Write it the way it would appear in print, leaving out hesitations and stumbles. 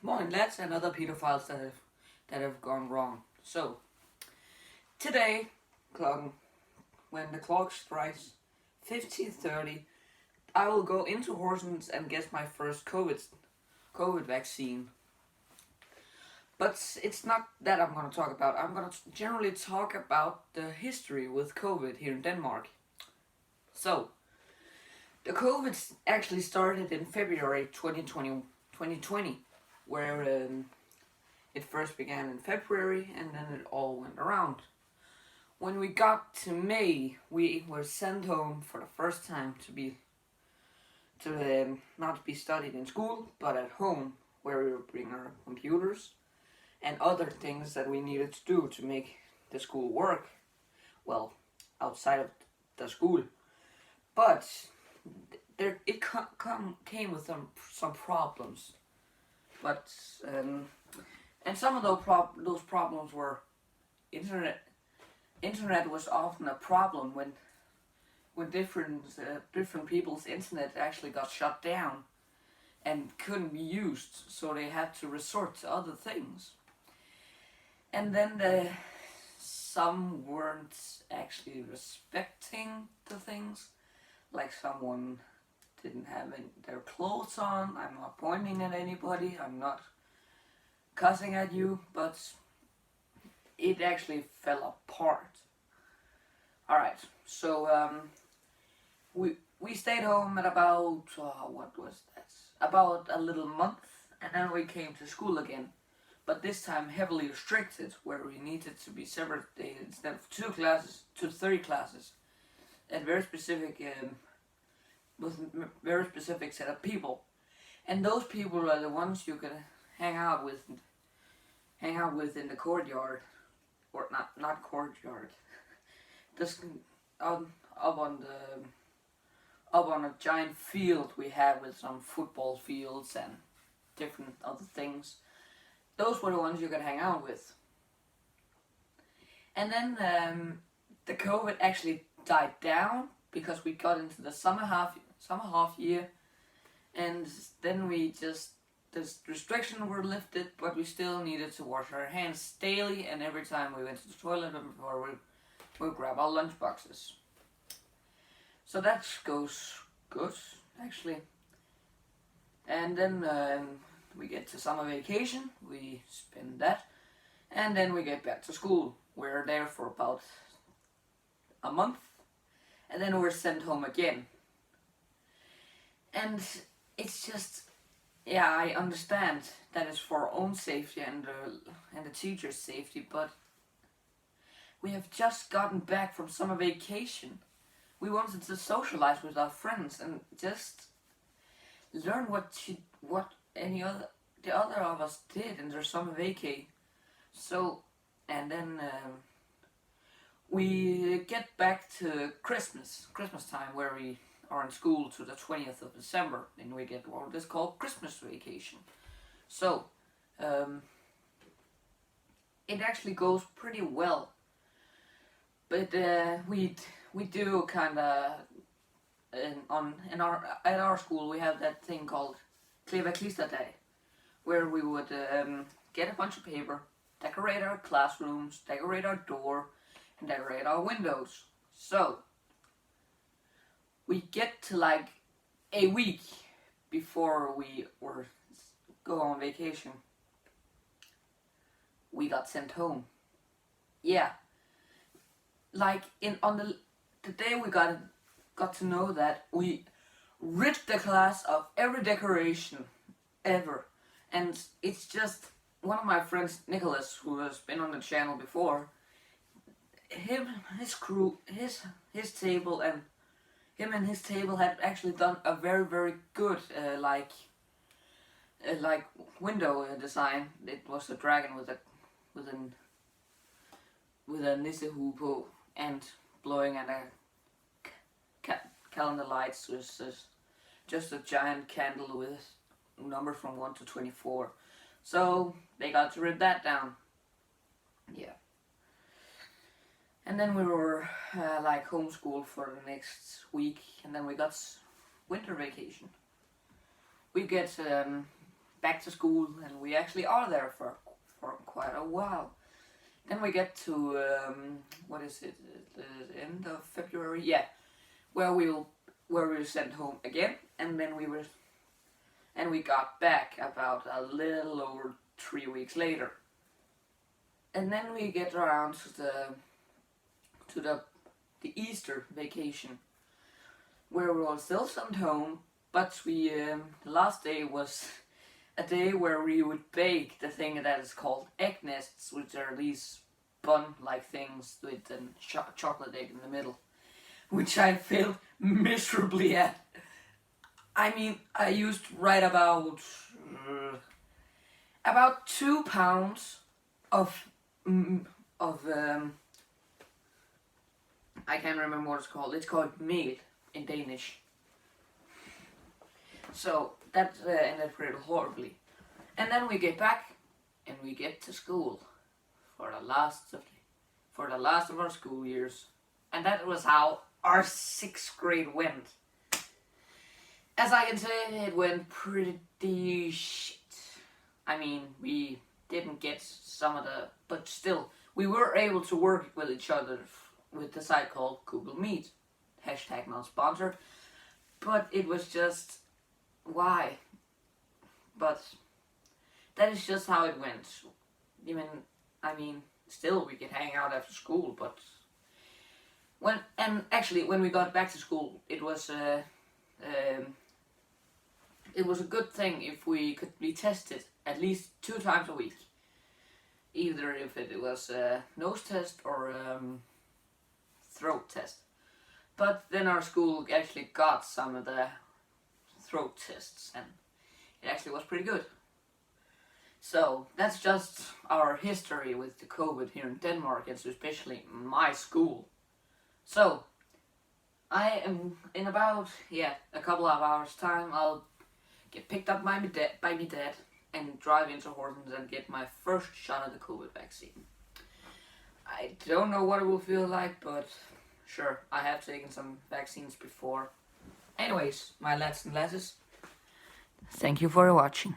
Morning lads and other pedophiles that have gone wrong. So today, clock when the clock strikes 15:30, I will go into Horsens and get my first COVID vaccine. But it's not that I'm gonna talk about. I'm gonna generally talk about the history with COVID here in Denmark. So the COVID actually started in February 2020, where it first began in February and then it all went around. When we got to May, we were sent home for the first time to not be studied in school, but at home, where we would bring our computers and other things that we needed to do to make the school work. Well, outside of the school, but it came with some problems. But and some of those problems were internet. Internet was often a problem when different people's internet actually got shut down and couldn't be used, so they had to resort to other things. And then some weren't actually respecting the things, like someone didn't have their clothes on. I'm not pointing at anybody. I'm not cussing at you, but it actually fell apart. Alright, so we stayed home at about, what was that? About a little month, and then we came to school again. But this time heavily restricted, where we needed to be separated instead of 2 classes to 3 classes. At very specific, with very specific set of people. And those people are the ones you can hang out with in the courtyard, or not courtyard, just up on a giant field we have with some football fields and different other things. Those were the ones you could hang out with. And then the COVID actually died down because we got into the summer half year, and then the restrictions were lifted, but we still needed to wash our hands daily, and every time we went to the toilet before we'd grab our lunch boxes. So that goes good, actually. And then we get to summer vacation, we spend that, and then we get back to school. We're there for about a month, and then we're sent home again. And it's just, yeah, I understand that it's for our own safety and the teacher's safety, but we have just gotten back from summer vacation. We wanted to socialize with our friends and just learn what the other of us did in their summer vacay. So, and then we get back to Christmas time, where we are in school to the 20th of December, and we get what is called Christmas vacation. So, it actually goes pretty well. But we do kind of at our school we have that thing called Kleva Klister Day, where we would get a bunch of paper, decorate our classrooms, decorate our door, and decorate our windows. So we get to like a week before we go on vacation, we got sent home. Yeah, like on the day we got to know that, we ripped the class of every decoration ever. And it's just one of my friends, Nicholas, who has been on the channel before, his crew, his table and his table had actually done a very, very good like window design. It was a dragon with a nissehupo and blowing at a calendar lights was just a giant candle with numbers from 1 to 24. So they got to rip that down. Yeah. And then we were like homeschooled for the next week, and then we got winter vacation. We get back to school, and we actually are there for quite a while. Then we get to what is it? The end of February, yeah, where we were sent home again, and then we got back about a little over 3 weeks later. And then we get around to the Easter vacation, where we were still sent home, but we the last day was a day where we would bake the thing that is called egg nests, which are these bun-like things with a chocolate egg in the middle, which I failed miserably at. I mean, I used right about 2 pounds of I can't remember what it's called. It's called meal in Danish. So that ended pretty horribly. And then we get back and we get to school for the last of our school years. And that was how our 6th grade went. As I can say, it went pretty shit. I mean, we didn't get some of the, but still, we were able to work with each other with the site called Google Meet. Hashtag not sponsored. But it was just, why? But that is just how it went. Still we could hang out after school, but when we got back to school, it was a good thing if we could be tested at least 2 times a week. Either if it was a nose test or throat test. But then our school actually got some of the throat tests, and it actually was pretty good. So that's just our history with the COVID here in Denmark, and especially my school. So I am in about a couple of hours time. I'll get picked up by my dad and drive into Horsens and get my first shot of the COVID vaccine. I don't know what it will feel like, but sure, I have taken some vaccines before. Anyways, my lads and lasses, thank you for watching.